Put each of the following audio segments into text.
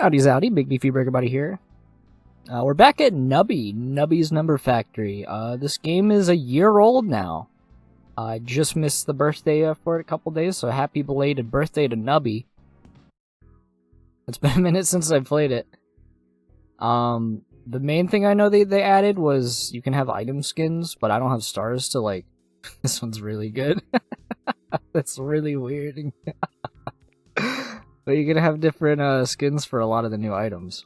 Howdy zowdy, Big Beefy Burger Buddy here. We're back at Nubby, Nubby's Number Factory. This game is a year old now. I just missed the birthday for it a couple days, so happy belated birthday to Nubby. It's been a minute since I played it. The main thing I know they added was you can have item skins, but I don't have stars to like... This one's really good. That's really weird. But you're gonna have different skins for a lot of the new items.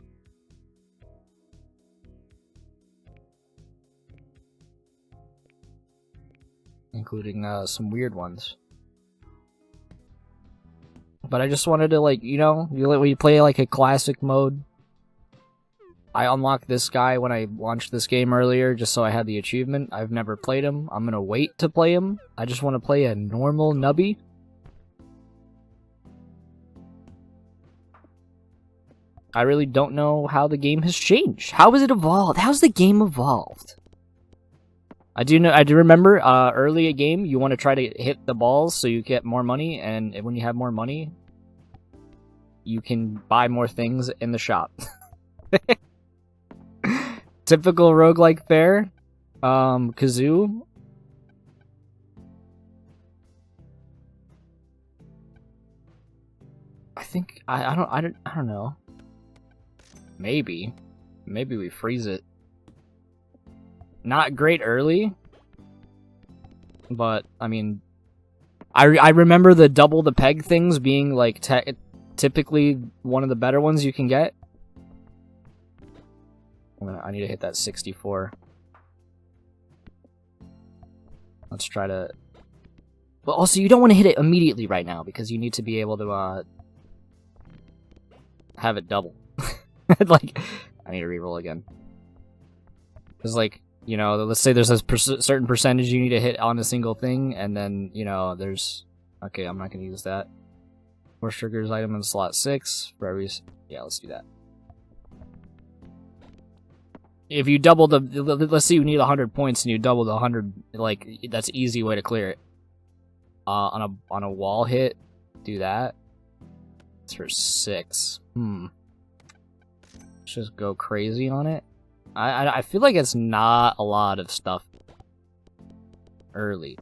Including some weird ones. But I just wanted to, like, you know, when you play like a classic mode. I unlocked this guy when I launched this game earlier just so I had the achievement. I've never played him. I'm gonna wait to play him. I just want to play a normal Nubby. I really don't know how the game has changed. How has it evolved? How's the game evolved? I do remember early a game you want to try to hit the balls so you get more money, and when you have more money, you can buy more things in the shop. Typical roguelike fare. Kazoo. I think I don't know. Maybe we freeze it. Not great early, but I mean, I remember the double the peg things being like typically one of the better ones you can get. I need to hit that 64. Let's try to... But also, you don't want to hit it immediately right now, because you need to be able to, have it double. Like, I need to reroll again. Because, like, you know, let's say there's a certain percentage you need to hit on a single thing, and then, you know, there's... Okay, I'm not going to use that. Force triggers item in slot 6 for every... Yeah, let's do that. If you double the, let's say you need 100 points and you double the 100, like, that's an easy way to clear it. On a wall hit, do that. It's for 6. Let's just go crazy on it. I feel like it's not a lot of stuff early.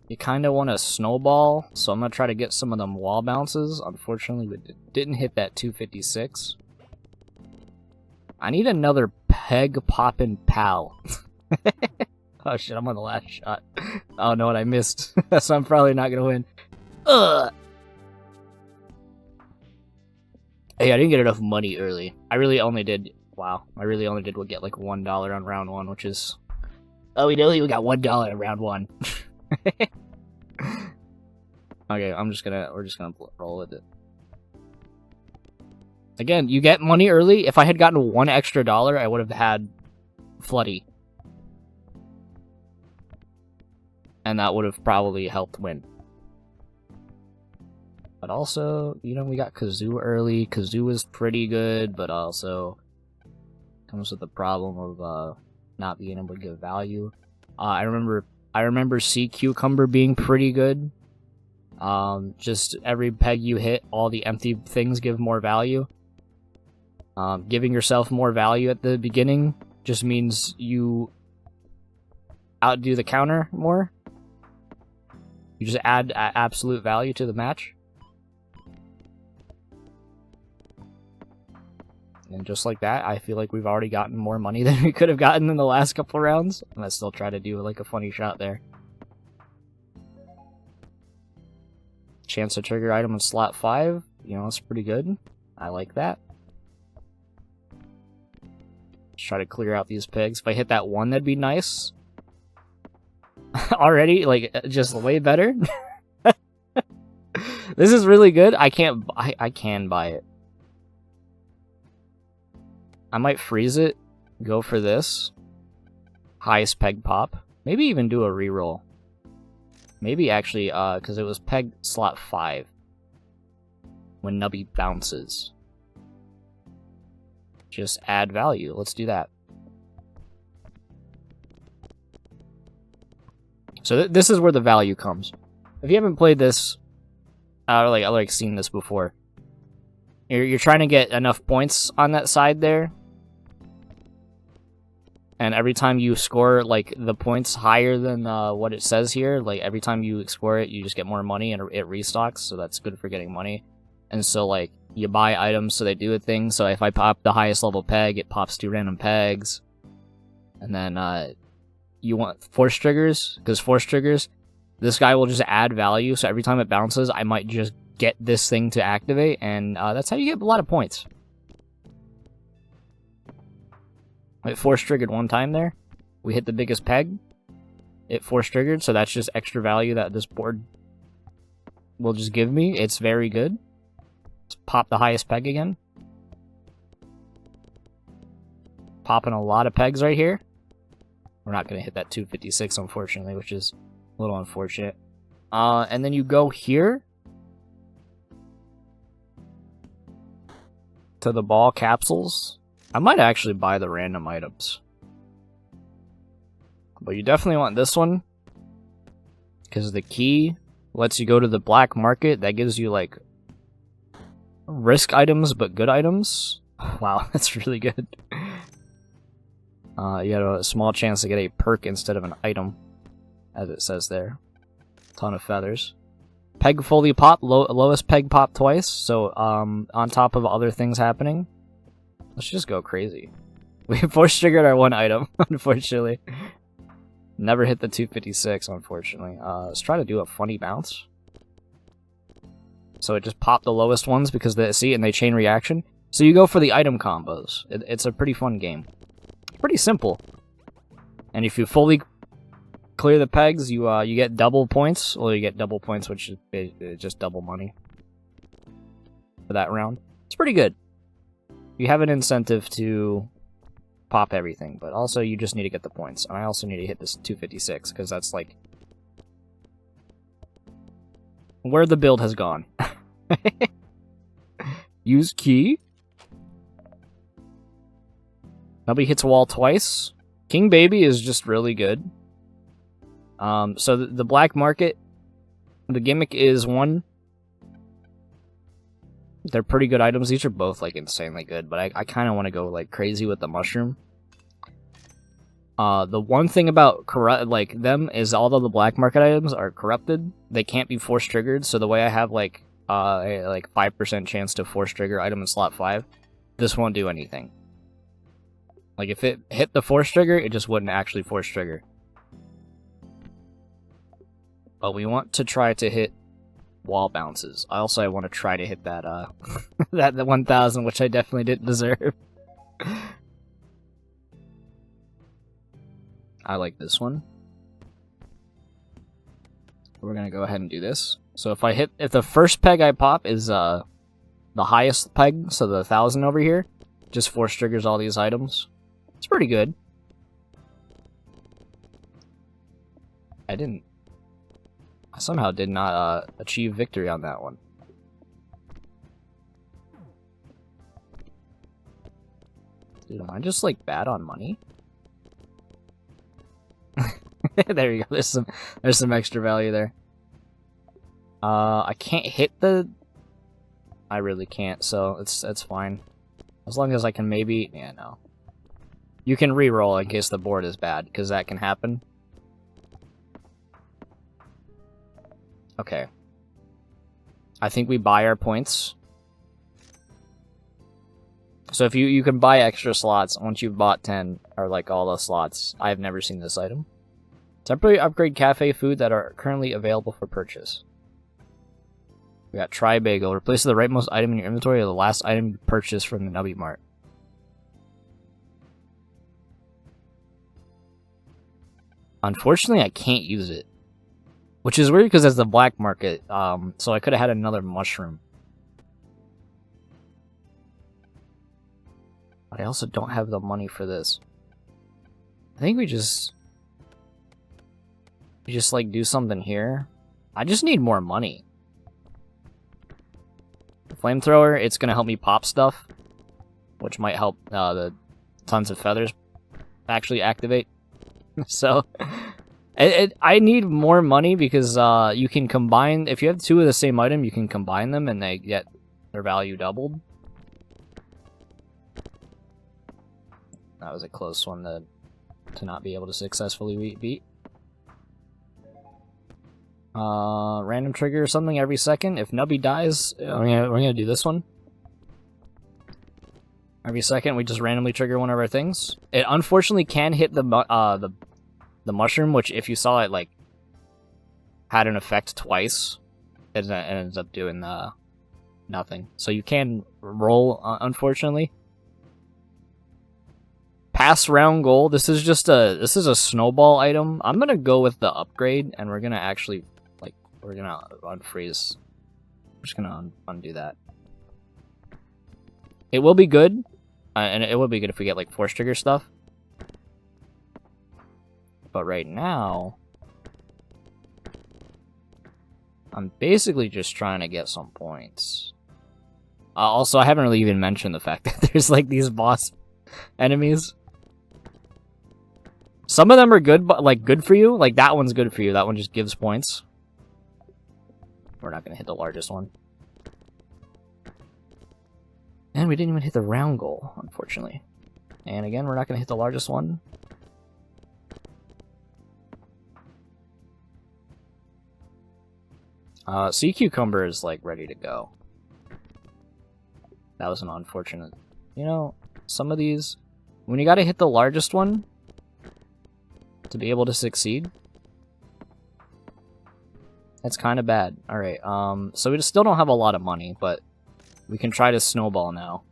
You kind of want a snowball, so I'm gonna try to get some of them wall bounces. Unfortunately, we didn't hit that 256. I need another peg poppin' pal. Oh shit, I'm on the last shot. Oh no, what I missed. So I'm probably not gonna win. Ugh. Hey, I didn't get enough money early. I really only did... Wow. I really only did get like $1 on round 1, which is... Oh, we got $1 on round 1. Okay, we're just gonna roll with it. Again, you get money early. If I had gotten $1 extra, I would have had Floody. And that would have probably helped win. But also, you know, we got Kazoo early. Kazoo is pretty good, but also comes with the problem of not being able to give value. I remember Sea Cucumber being pretty good. Just every peg you hit, all the empty things give more value. Giving yourself more value at the beginning just means you outdo the counter more. You just add absolute value to the match. And just like that, I feel like we've already gotten more money than we could have gotten in the last couple rounds. And I still try to do like a funny shot there. Chance to trigger item in slot 5. You know, that's pretty good. I like that. Let's try to clear out these pegs. If I hit that 1, that'd be nice. Already, like, just way better. This is really good. I can buy it. I might freeze it, go for this. Highest peg pop. Maybe even do a reroll. Maybe actually, because it was peg slot 5. When Nubby bounces. Just add value. Let's do that. So this is where the value comes. If you haven't played this, or like seen this before, You're trying to get enough points on that side there. And every time you score, like, the points higher than what it says here, like, every time you score it, you just get more money and it restocks, so that's good for getting money. And so, like, you buy items so they do a thing, so if I pop the highest level peg, it pops 2 random pegs. And then, you want force triggers, because force triggers, this guy will just add value, so every time it bounces, I might just get this thing to activate, and that's how you get a lot of points. It force triggered one time there. We hit the biggest peg. It force triggered, so that's just extra value that this board will just give me. It's very good. Let's pop the highest peg again. Popping a lot of pegs right here. We're not going to hit that 256, unfortunately, which is a little unfortunate. And then you go here to the ball capsules. I might actually buy the random items. But you definitely want this one. Because the key lets you go to the black market. That gives you, like, risk items, but good items. Wow, that's really good. You have a small chance to get a perk instead of an item. As it says there. Ton of feathers. Peg fully pop. Lowest peg pop twice. So, on top of other things happening. Let's just go crazy. We force triggered our one item, unfortunately. Never hit the 256, unfortunately. Let's try to do a funny bounce. So it just popped the lowest ones because they see and they chain reaction. So you go for the item combos. It's a pretty fun game. Pretty simple. And if you fully clear the pegs, you get double points. Well, you get double points, which is just double money for that round. It's pretty good. You have an incentive to pop everything, but also you just need to get the points. And I also need to hit this 256, because that's like where the build has gone. Use key. Nubby hits wall twice. King Baby is just really good. So the black market, the gimmick is one. They're pretty good items. These are both, like, insanely good, but I kind of want to go, like, crazy with the mushroom. The one thing about them is although the black market items are corrupted, they can't be force triggered, so the way I have, like, a 5% chance to force trigger item in slot 5, this won't do anything. Like, if it hit the force trigger, it just wouldn't actually force trigger. But we want to try to hit wall bounces. I want to try to hit that that 1000, which I definitely didn't deserve. I like this one. We're gonna go ahead and do this. So if the first peg I pop is the highest peg, so the 1000 over here, just force triggers all these items. It's pretty good. I somehow did not achieve victory on that one. Dude, am I just, like, bad on money? There you go. There's some extra value there. I can't hit the... I really can't, so it's fine. As long as I can maybe... Yeah, no. You can re-roll in case the board is bad, because that can happen. Okay. I think we buy our points. So if you can buy extra slots once you've bought 10, or like all the slots. I have never seen this item. Temporary upgrade cafe food that are currently available for purchase. We got Try Bagel. Replace the rightmost item in your inventory or the last item you purchased from the Nubby Mart. Unfortunately, I can't use it. Which is weird because it's the black market, so I could have had another mushroom. But I also don't have the money for this. I think we just like do something here. I just need more money. The flamethrower, it's gonna help me pop stuff, which might help the tons of feathers actually activate. So I need more money because you can combine, if you have two of the same item, you can combine them and they get their value doubled. That was a close one to not be able to successfully beat. Random trigger or something every second. If Nubby dies, we're gonna do this one. Every second, we just randomly trigger one of our things. It unfortunately can hit the mushroom, which if you saw it like had an effect twice, it ends up doing nothing. So you can roll, unfortunately. Pass round goal. This is just a snowball item. I'm gonna go with the upgrade, and we're gonna actually we're gonna unfreeze. We're just gonna undo that. It will be good, and it will be good if we get like force trigger stuff. But right now, I'm basically just trying to get some points. Also, I haven't really even mentioned the fact that there's like these boss enemies. Some of them are good, but like good for you. Like that one's good for you. That one just gives points. We're not gonna hit the largest one. And we didn't even hit the round goal, unfortunately. And again, we're not gonna hit the largest one. Sea Cucumber is like ready to go. That was an unfortunate. You know, some of these, when you gotta hit the largest one to be able to succeed, it's kind of bad. Alright, so we still don't have a lot of money, but we can try to snowball now.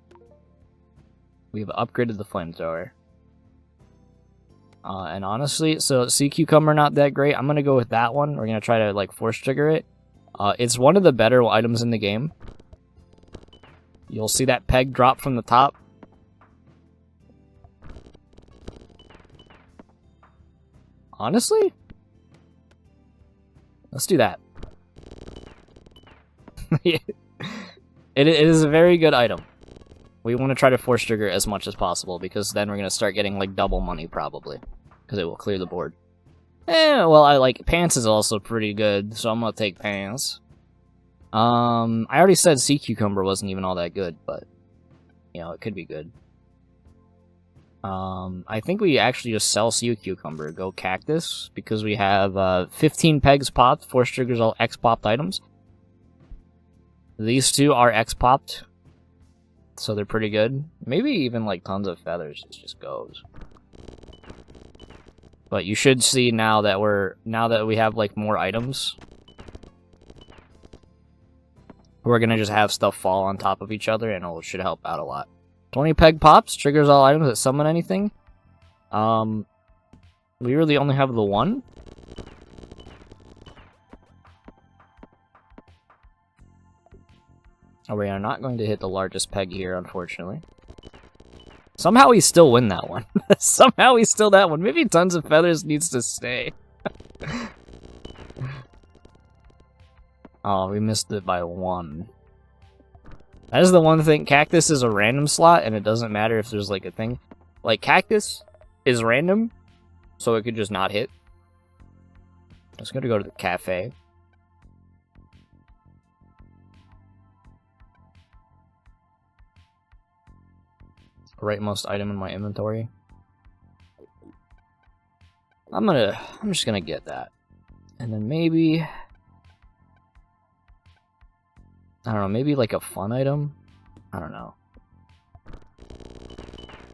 We've upgraded the flamethrower. And honestly, so Sea Cucumber not that great. I'm gonna go with that one. We're gonna try to like force trigger it. It's one of the better items in the game. You'll see that peg drop from the top. Honestly? Let's do that. It is a very good item. We want to try to force trigger as much as possible, because then we're going to start getting like double money probably. Because it will clear the board. Well, I like Pants is also pretty good, so I'm going to take Pants. I already said Sea Cucumber wasn't even all that good, but you know, it could be good. I think we actually just sell Sea Cucumber, go Cactus, because we have 15 pegs popped, force triggers all X-popped items. These two are X-popped, so they're pretty good. Maybe even like tons of feathers, it just goes. But you should see now that we have like more items, we're gonna just have stuff fall on top of each other, and it should help out a lot. 20 peg pops, triggers all items that summon anything. We really only have the one. Oh, we are not going to hit the largest peg here, unfortunately. Somehow we still win that one. Somehow we still that one. Maybe Tons of Feathers needs to stay. Oh, we missed it by one. That is the one thing. Cactus is a random slot, and it doesn't matter if there's like a thing. Like, Cactus is random, so it could just not hit. I'm just gonna go to the cafe. Rightmost item in my inventory. I'm just gonna get that. And then maybe, I don't know, maybe like a fun item? I don't know.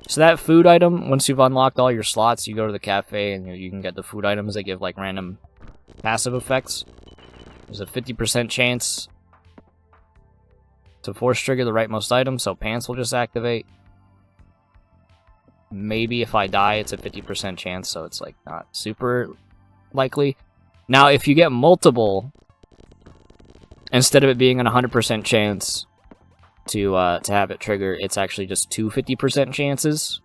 So that food item, once you've unlocked all your slots, you go to the cafe and you can get the food items that give like random passive effects. There's a 50% chance to force trigger the rightmost item, so Pants will just activate. Maybe if I die, it's a 50% chance, so it's like not super likely. Now, if you get multiple, instead of it being an 100% chance to have it trigger, it's actually just two 50% chances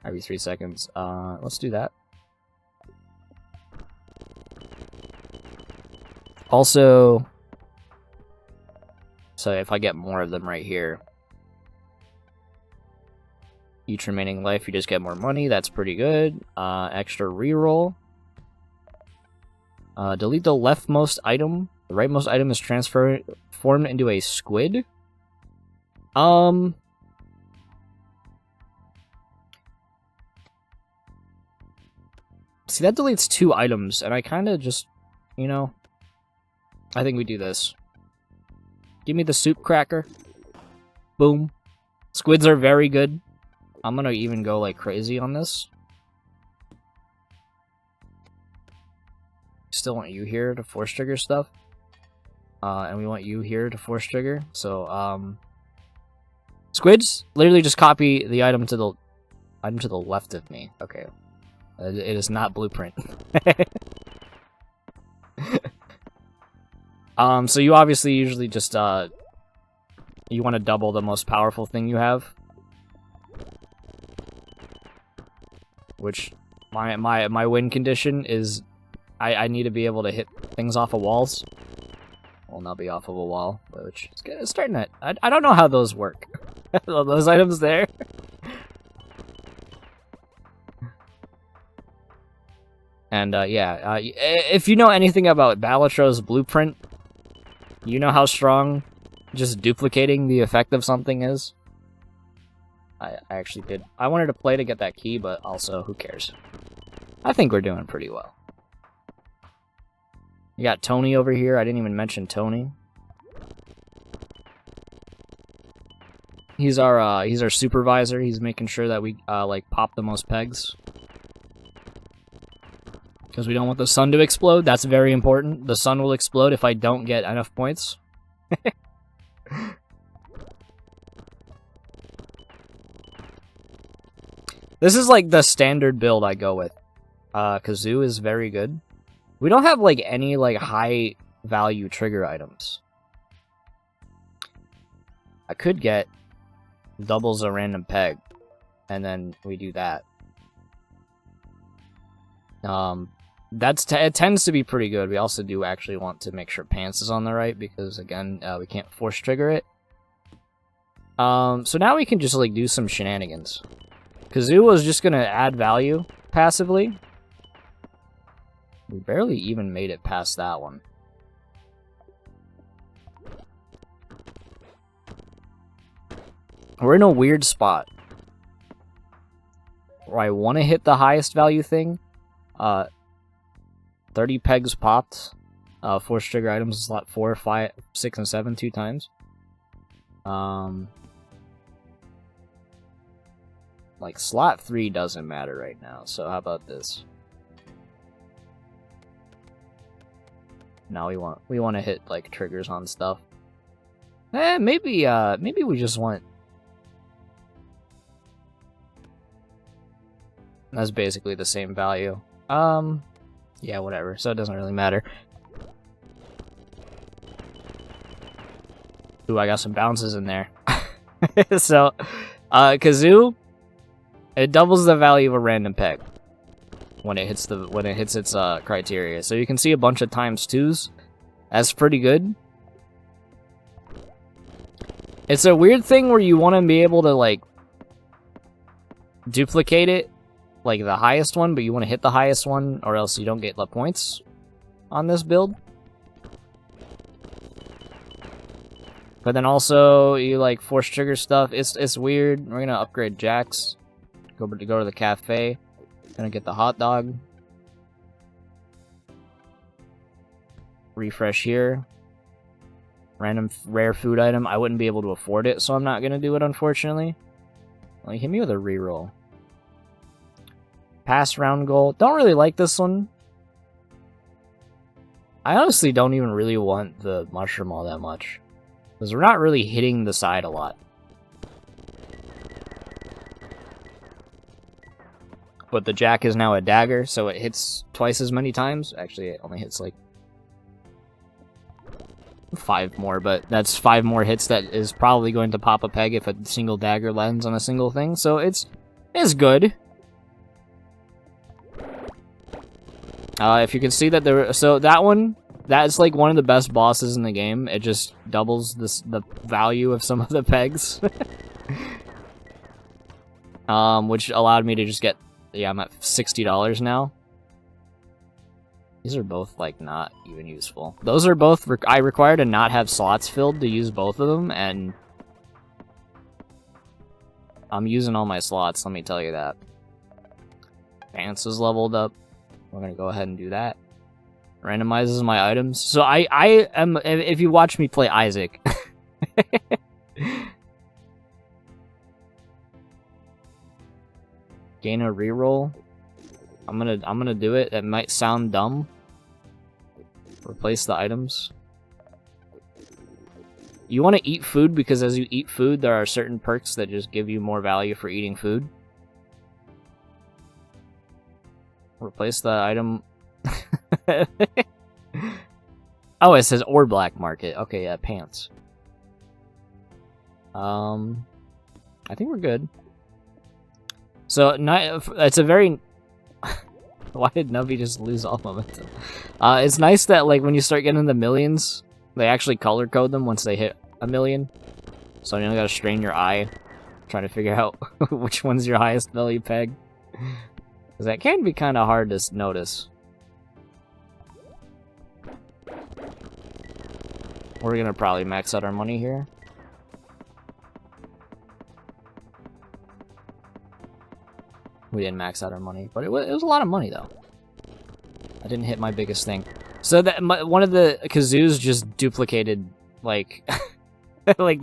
every 3 seconds. Let's do that. Also, so if I get more of them right here, each remaining life, you just get more money. That's pretty good. Extra reroll. Delete the leftmost item. The rightmost item is transformed into a squid. See, that deletes 2 items, and I kind of just, you know, I think we do this. Give me the soup cracker. Boom. Squids are very good. I'm gonna even go like crazy on this. Still want you here to force trigger stuff. And we want you here to force trigger. So, squids, literally just copy the item to the left of me. Okay. It is not blueprint. So you obviously usually just, you want to double the most powerful thing you have. Which, my win condition is, I need to be able to hit things off of walls. Well, not be off of a wall, which is starting to, I don't know how those work. Those items there. And, yeah, if you know anything about Balatron's blueprint, you know how strong just duplicating the effect of something is. I actually did. I wanted to play to get that key, but also, who cares? I think we're doing pretty well. You got Tony over here. I didn't even mention Tony. He's our supervisor. He's making sure that we, like, pop the most pegs. Because we don't want the sun to explode. That's very important. The sun will explode if I don't get enough points. This is like the standard build I go with. Kazoo is very good. We don't have like any like high value trigger items. I could get doubles a random peg, and then we do that. It tends to be pretty good. We also do actually want to make sure pants is on the right, because again, we can't force trigger it. So now we can just like do some shenanigans. Kazoo was just gonna add value passively. We barely even made it past that one. We're in a weird spot where I want to hit the highest value thing. 30 pegs popped. Force trigger items slot 4, 5, 6, and 7 2 times. Like slot 3 doesn't matter right now, so how about this? Now we want to hit like triggers on stuff. Maybe we just want. That's basically the same value. Yeah, whatever. So it doesn't really matter. Ooh, I got some bounces in there. So, Kazoo, it doubles the value of a random peg when it hits its criteria. So you can see a bunch of times 2s. That's pretty good. It's a weird thing where you want to be able to like duplicate it, like the highest one, but you want to hit the highest one, or else you don't get the points on this build. But then also you like force trigger stuff. It's weird. We're gonna upgrade Jax. Go to the cafe. Gonna get the hot dog. Refresh here. Random rare food item. I wouldn't be able to afford it, so I'm not gonna do it, unfortunately. Well, hit me with a reroll. Pass round goal. Don't really like this one. I honestly don't even really want the mushroom all that much, because we're not really hitting the side a lot. But the jack is now a dagger, so it hits twice as many times. Actually, it only hits like 5 more, but that's 5 more hits that is probably going to pop a peg if a single dagger lands on a single thing. So it's good. If you can see that so that one, that's like one of the best bosses in the game. It just doubles the value of some of the pegs. Which allowed me to just get, yeah, I'm at $60 now. These are both like not even useful. Those are both, I require to not have slots filled to use both of them, and I'm using all my slots, let me tell you that. Pants is leveled up. We're gonna go ahead and do that. Randomizes my items. So I am, if you watch me play Isaac. Gain a reroll. I'm gonna do it. It might sound dumb. Replace the items. You want to eat food because as you eat food, there are certain perks that just give you more value for eating food. Replace the item. Oh, it says or black market. Okay, yeah, pants. I think we're good. So it's a very. Why did Nubby just lose all momentum? It's nice that like when you start getting the millions, they actually color code them once they hit a million. So you only gotta strain your eye, trying to figure out which one's your highest value peg. Because that can be kind of hard to notice. We're gonna probably max out our money here. We didn't max out our money, but it was a lot of money though. I didn't hit my biggest thing. So that one of the kazoos just duplicated like like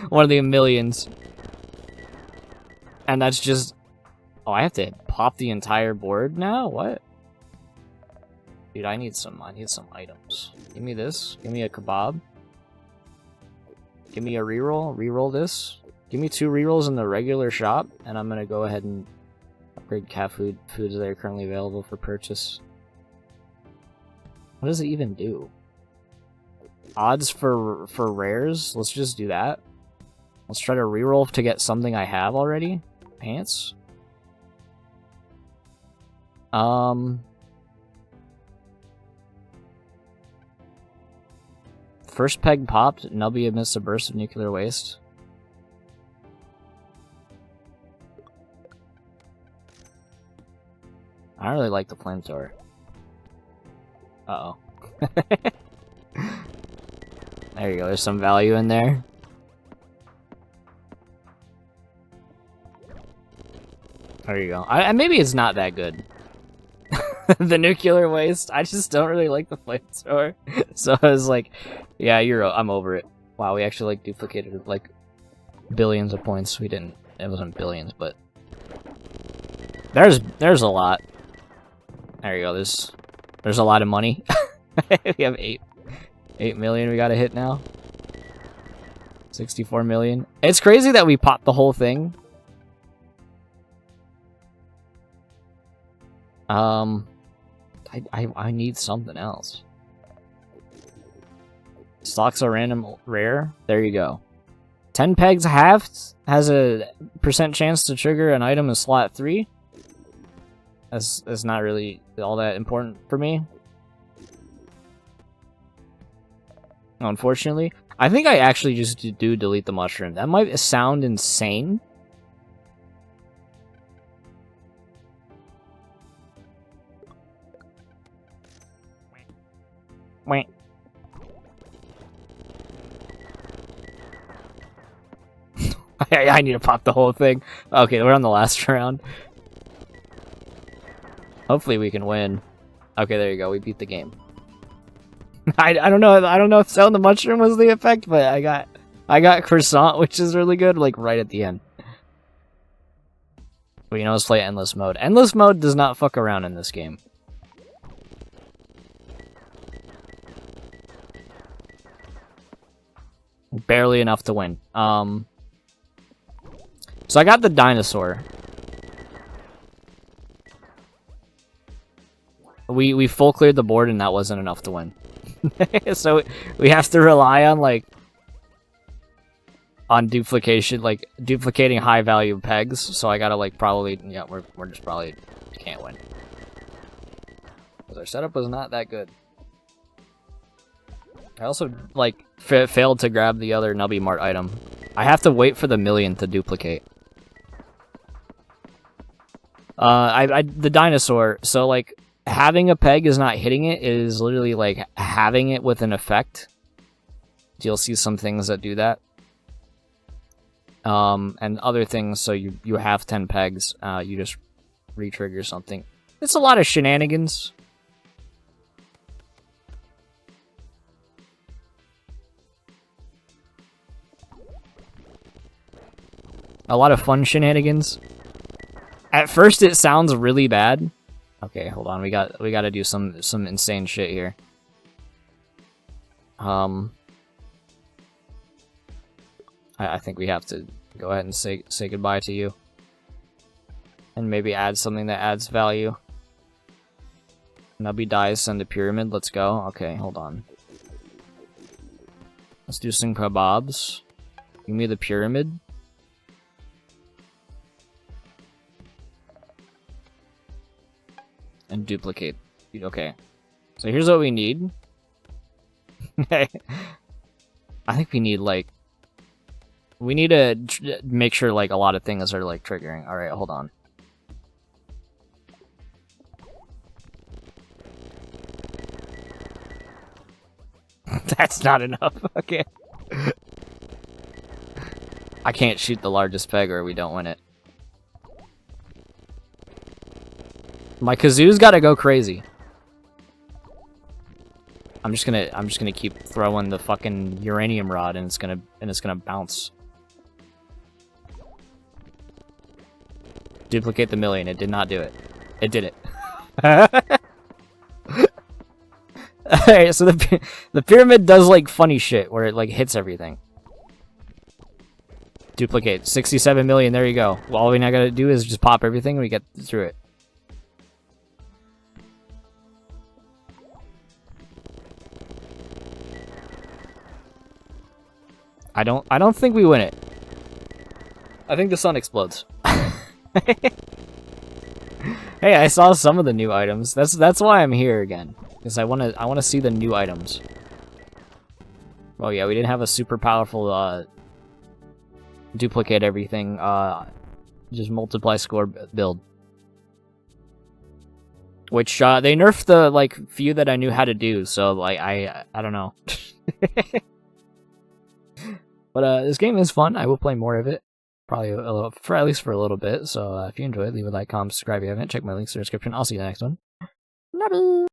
one of the millions. And that's just oh, I have to pop the entire board now? What? Dude, I need some items. Give me this. Give me a kebab. Give me a reroll. Reroll this. Give me 2 rerolls in the regular shop, and I'm gonna go ahead and upgrade cat foods that are currently available for purchase. What does it even do? Odds for rares? Let's just do that. Let's try to reroll to get something I have already. Pants. First peg popped. Nubby amidst a burst of nuclear waste. I don't really like the flamethrower. Uh-oh. There you go, there's some value in there. There you go. Maybe it's not that good. The nuclear waste, I just don't really like the flamethrower. So I was like, yeah, I'm over it. Wow, we actually like duplicated like billions of points. We didn't, it wasn't billions, but there's a lot. There you go, there's a lot of money. We have 8 million we gotta hit now. 64 million. It's crazy that we popped the whole thing. I need something else. Stocks are random rare. There you go. 10 pegs halved has a % chance to trigger an item in slot 3. That's not really all that important for me. Unfortunately. I think I actually just do delete the mushroom. That might sound insane. Wait. I need to pop the whole thing. Okay, we're on the last round. Hopefully we can win. Okay, there you go. We beat the game. I don't know if selling the mushroom was the effect, but I got croissant, which is really good, like right at the end. But you know, let's play endless mode. Endless mode does not fuck around in this game. Barely enough to win. So I got the dinosaur. We full cleared the board and that wasn't enough to win. So we have to rely on duplication, like duplicating high value pegs. So I gotta like probably, yeah, we're just probably can't win. Because our setup was not that good. I also like failed to grab the other Nubby Mart item. I have to wait for the million to duplicate. The dinosaur. So like having a peg is not hitting it. It is literally like having it with an effect. You'll see some things that do that. And other things. So you have 10 pegs. You just re-trigger something. It's a lot of shenanigans. A lot of fun shenanigans. At first, it sounds really bad. Okay, hold on. We got to do some insane shit here. I think we have to go ahead and say goodbye to you, and maybe add something that adds value. Nubby dies. Send a pyramid. Let's go. Okay, hold on. Let's do some kebabs. Give me the pyramid. And duplicate. Okay. So here's what we need. I think we need, like... We need to make sure, like, a lot of things are, like, triggering. Alright, hold on. That's not enough. Okay. I can't shoot the largest peg or we don't win it. My kazoo's gotta go crazy. I'm just gonna keep throwing the fucking uranium rod and it's gonna bounce. Duplicate the million. It did not do it. It did it. Alright, so the pyramid does like funny shit where it like hits everything. Duplicate. 67 million, there you go. Well, all we now gotta do is just pop everything and we get through it. I don't think we win it. I think the sun explodes. Hey, I saw some of the new items. That's why I'm here again. Because I wanna see the new items. Oh yeah, we didn't have a super powerful duplicate everything, just multiply score build. Which they nerfed the like few that I knew how to do, so like I don't know. But this game is fun. I will play more of it. Probably at least for a little bit. So if you enjoyed, leave a like, comment, subscribe if you haven't. Check my links in the description. I'll see you in the next one. Nubby!